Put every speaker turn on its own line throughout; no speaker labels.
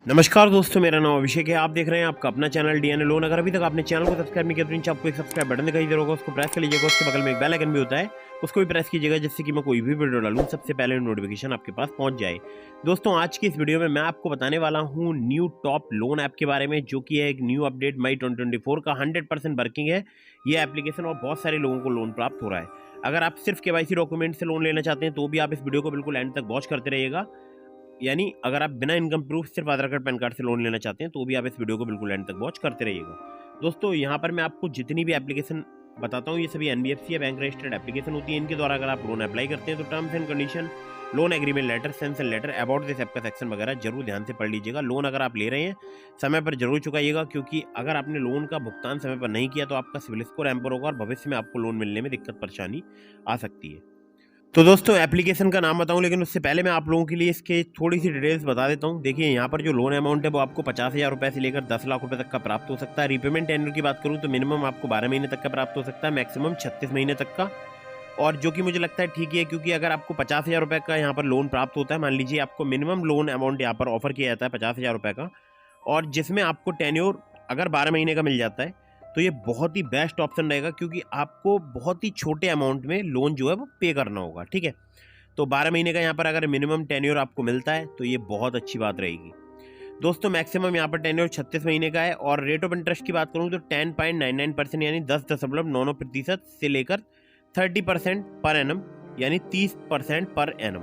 नमस्कार दोस्तों, मेरा नाम अभिषेक है। आप देख रहे हैं आपका अपना चैनल डीएनए लोन। अगर अभी तक आपने चैनल को सब्सक्राइब नहीं किया तो नीचे आपको एक सब्सक्राइब बटन दिखाई दे रहा होगा, उसको प्रेस कर लीजिएगा। उसके बगल में एक बेल आइकन भी होता है, उसको भी प्रेस कीजिएगा, जिससे कि मैं कोई भी वीडियो डालूं सबसे पहले नोटिफिकेशन आपके पास पहुंच जाए। दोस्तों, आज की इस वीडियो में मैं आपको बताने वाला हूँ न्यू टॉप लोन ऐप के बारे में, जो कि है एक न्यू अपडेट मई 2024 का 100% वर्किंग है ये एप्लीकेशन और बहुत सारे लोगों को लोन प्राप्त हो रहा है। अगर आप सिर्फ केवाईसी डॉक्यूमेंट से लोन लेना चाहते हैं तो भी आप इस वीडियो को बिल्कुल एंड तक वॉच करते रहिएगा। यानी अगर आप बिना इनकम प्रूफ सिर्फ आधार कार्ड पैन कार्ड से लोन लेना चाहते हैं तो भी आप इस वीडियो को बिल्कुल एंड तक वॉच करते रहिएगा। दोस्तों, यहाँ पर मैं आपको जितनी भी एप्लीकेशन बताता हूँ ये सभी एनबीएफसी या बैंक रजिस्टर्ड एप्लीकेशन होती है। इनके द्वारा अगर आप लोन अप्लाई करते हैं तो terms and condition, loan agreement letter, sanction letter, about this app का सेक्शन वगैरह जरूर ध्यान से पढ़ लीजिएगा। लोन अगर आप ले रहे हैं समय पर जरूर चुकाइएगा, क्योंकि अगर आपने लोन का भुगतान समय पर नहीं किया तो आपका सिविल स्कोर हैम्पर होगा और भविष्य में आपको लोन मिलने में दिक्कत परेशानी आ सकती है। तो दोस्तों, एप्लीकेशन का नाम बताऊं, लेकिन उससे पहले मैं आप लोगों के लिए इसके थोड़ी सी डिटेल्स बता देता हूं। देखिए, यहाँ पर जो लोन अमाउंट है वो आपको 50,000 रुपये से लेकर 10 लाख रुपए तक का प्राप्त हो सकता है। रीपेमेंट टेन्योर की बात करूं तो मिनिमम आपको 12 महीने तक का प्राप्त हो सकता है, मैक्सिमम 36 महीने तक का। और जो कि मुझे लगता है ठीक है, क्योंकि अगर आपको 50,000 रुपये का यहाँ पर लोन प्राप्त होता है, मान लीजिए आपको मिनिमम लोन अमाउंट यहाँ पर ऑफर किया जाता है 50,000 रुपये का, और जिसमें आपको टेन्योर अगर 12 महीने का मिल जाता है तो ये बहुत ही बेस्ट ऑप्शन रहेगा, क्योंकि आपको बहुत ही छोटे अमाउंट में लोन जो है वो पे करना होगा। ठीक है, तो 12 महीने का यहाँ पर अगर मिनिमम टेन्योर आपको मिलता है तो ये बहुत अच्छी बात रहेगी। दोस्तों, मैक्सिमम यहाँ पर टेन्योर 36 महीने का है। और रेट ऑफ इंटरेस्ट की बात करूँ तो 10.99% यानी 10.99% से लेकर 30% पर एनम यानी 30% पर एनम।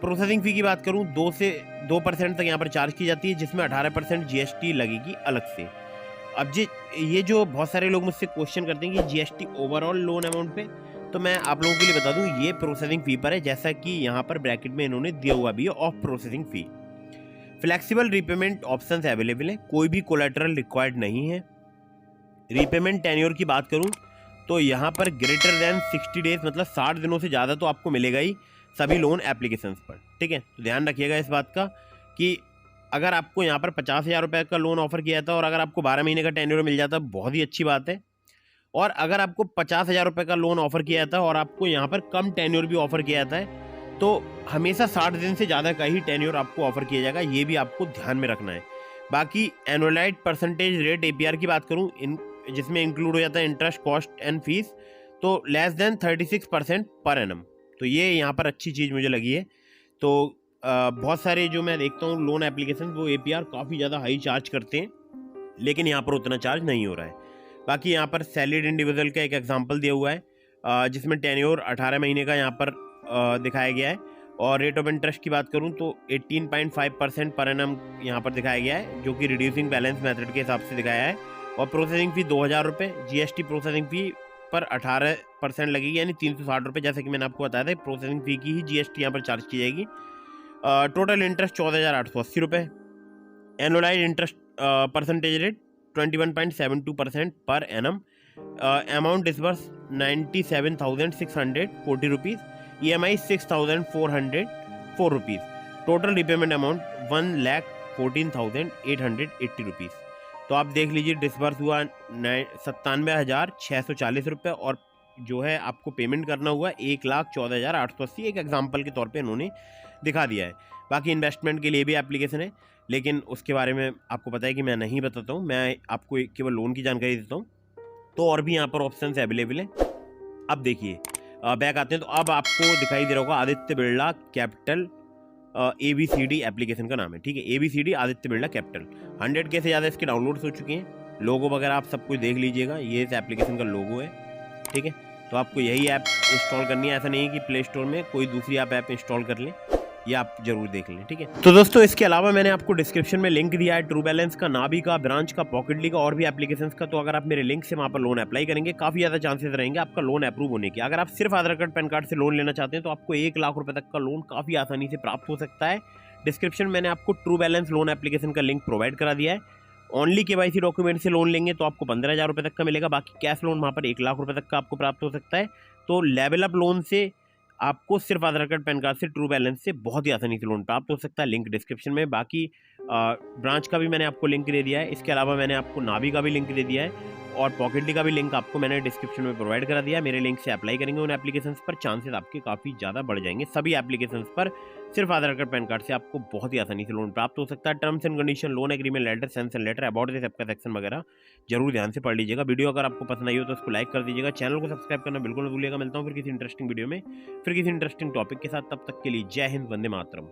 प्रोसेसिंग फी की बात करूँ 2% तक यहाँ पर चार्ज की जाती है, जिसमें 18% जीएसटी लगेगी अलग से। अब ये जो बहुत सारे लोग मुझसे क्वेश्चन करते हैं कि जीएसटी ओवरऑल लोन अमाउंट पे, तो मैं आप लोगों के लिए बता दूं ये प्रोसेसिंग फी पर है, जैसा कि यहाँ पर ब्रैकेट में इन्होंने दिया हुआ भी है, of processing fee. Flexible repayment options available है, कोई भी कोलेटरल रिक्वायर्ड नहीं है। रीपेमेंट टेन्योर की बात करूं तो यहाँ पर ग्रेटर देन 60 डेज मतलब 60 दिनों से ज़्यादा तो आपको मिलेगा ही सभी लोन एप्लीकेशंस पर। ठीक है, तो ध्यान रखिएगा इस बात का कि अगर आपको यहाँ पर 50,000 रुपये का लोन ऑफर किया था और अगर आपको 12 महीने का टेन्योर मिल जाता है, बहुत ही अच्छी बात है। और अगर आपको 50,000 रुपये का लोन ऑफर किया था और आपको यहाँ पर कम टेन्योर भी ऑफर किया जाता है, तो हमेशा 60 दिन से ज़्यादा का ही टेन्योर आपको ऑफर किया जाएगा, ये भी आपको ध्यान में रखना है। बाकी एनुअलाइज्ड परसेंटेज रेट एपीआर की बात करूँ, जिसमें इंक्लूड हो जाता है इंटरेस्ट, कॉस्ट एंड फीस, तो लेस देन 36% पर एनम। तो ये यहाँ पर अच्छी चीज़ मुझे लगी है। तो बहुत सारे जो मैं देखता हूँ लोन एप्लीकेशन वो एपीआर काफ़ी ज़्यादा हाई चार्ज करते हैं, लेकिन यहाँ पर उतना चार्ज नहीं हो रहा है। बाकी यहाँ पर सैलरीड इंडिविजुअल का एक एग्जांपल दिया हुआ है, जिसमें टेन्योर 18 महीने का यहाँ पर दिखाया गया है। और रेट ऑफ इंटरेस्ट की बात करूँ तो 18.5% पर एनम यहाँ पर दिखाया गया है, जो कि रिड्यूसिंग बैलेंस मेथड के हिसाब से दिखाया है। और प्रोसेसिंग फ़ी 2,000 रुपये, जीएसटी प्रोसेसिंग फ़ी पर 18% लगेगी, यानी 360 रुपये। जैसे कि मैंने आपको बताया था, प्रोसेसिंग फ़ी की ही जीएसटी यहाँ पर चार्ज की जाएगी। टोटल इंटरेस्ट 14,880 रुपये। Annualise interest percentage rate 21.72% per annum. Amount disburse 97,640 rupees. EMI 6,404 rupees. Total repayment amount 1,14,880 rupees. तो आप देख लीजिए, डिसबर्स हुआ 97,640 रुपये, और जो है आपको पेमेंट करना हुआ 1,14,880, एक एग्जाम्पल के तौर पे इन्होंने दिखा दिया है। बाकी इन्वेस्टमेंट के लिए भी एप्लीकेशन है, लेकिन उसके बारे में आपको पता है कि मैं नहीं बताता हूँ, मैं आपको केवल लोन की जानकारी देता हूँ। तो और भी यहाँ पर ऑप्शंस अवेलेबल हैं। अब देखिए, बैक आते हैं तो अब आपको दिखाई दे रहा होगा Aditya Birla capital ABCD application का नाम है। ठीक है, ABCD Aditya Birla capital. 100K से ज़्यादा इसके डाउनलोड्स हो चुके हैं। लोगो वगैरह आप सब कुछ देख लीजिएगा, ये इस एप्लीकेशन का लोगो है। ठीक है, तो आपको यही ऐप इंस्टॉल करनी है, ऐसा नहीं है कि प्ले स्टोर में कोई दूसरी आप ऐप इंस्टॉल कर लें, ये आप जरूर देख लें। ठीक है, तो दोस्तों, इसके अलावा मैंने आपको डिस्क्रिप्शन में लिंक दिया है ट्रू बैलेंस का, नाबी का, ब्रांच का, पॉकेटली का और भी एप्लीकेशंस का। तो अगर आप मेरे लिंक से वहाँ पर लोन अप्लाई करेंगे, काफ़ी ज़्यादा चांसेस रहेंगे आपका लोन अप्रूव होने के। अगर आप सिर्फ आधार कार्ड पैन कार्ड से लोन लेना चाहते हैं तो आपको 1 लाख रुपये तक का लोन काफ़ी आसानी से प्राप्त हो सकता है। डिस्क्रिप्शन में मैंने आपको ट्रू बैलेंस लोन एप्लीकेशन का लिंक प्रोवाइड करा दिया है। ओनली केवाईसी डॉक्यूमेंट से लोन लेंगे तो आपको 15,000 रुपये तक का मिलेगा। बाकी कैश लोन वहाँ पर 1 लाख रुपये तक का आपको प्राप्त हो सकता है। तो लेवल अप लोन से आपको सिर्फ आधार कार्ड पैन कार्ड से ट्रू बैलेंस से बहुत ही आसानी से लोन प्राप्त हो सकता है। लिंक डिस्क्रिप्शन में। बाकी ब्रांच का भी मैंने आपको लिंक दे दिया है। इसके अलावा मैंने आपको नाबी का भी लिंक दे दिया है। और पॉकेटली का भी लिंक आपको मैंने डिस्क्रिप्शन में प्रोवाइड करा दिया। मेरे लिंक से अप्लाई करेंगे उन एप्लीकेशंस पर, चांसेस आपके काफ़ी ज़्यादा बढ़ जाएंगे। सभी एप्लीकेशंस पर सिर्फ आधार कार्ड पैन कार्ड से आपको बहुत ही आसानी से लोन प्राप्त हो सकता है। Terms and condition, loan agreement letter, sanction letter, about this app का सेक्शन वगैरह जरूर ध्यान से पढ़ लीजिएगा। वीडियो अगर आपको पसंद आई हो तो उसको लाइक कर दीजिएगा, चैनल को सब्सक्राइब करना बिल्कुल न भूलिएगा। मिलता हूँ फिर किसी इंटरेस्टिंग वीडियो में, फिर किसी इंटरेस्टिंग टॉपिक के साथ। तब तक के लिए जय हिंद, वंदे मातरम।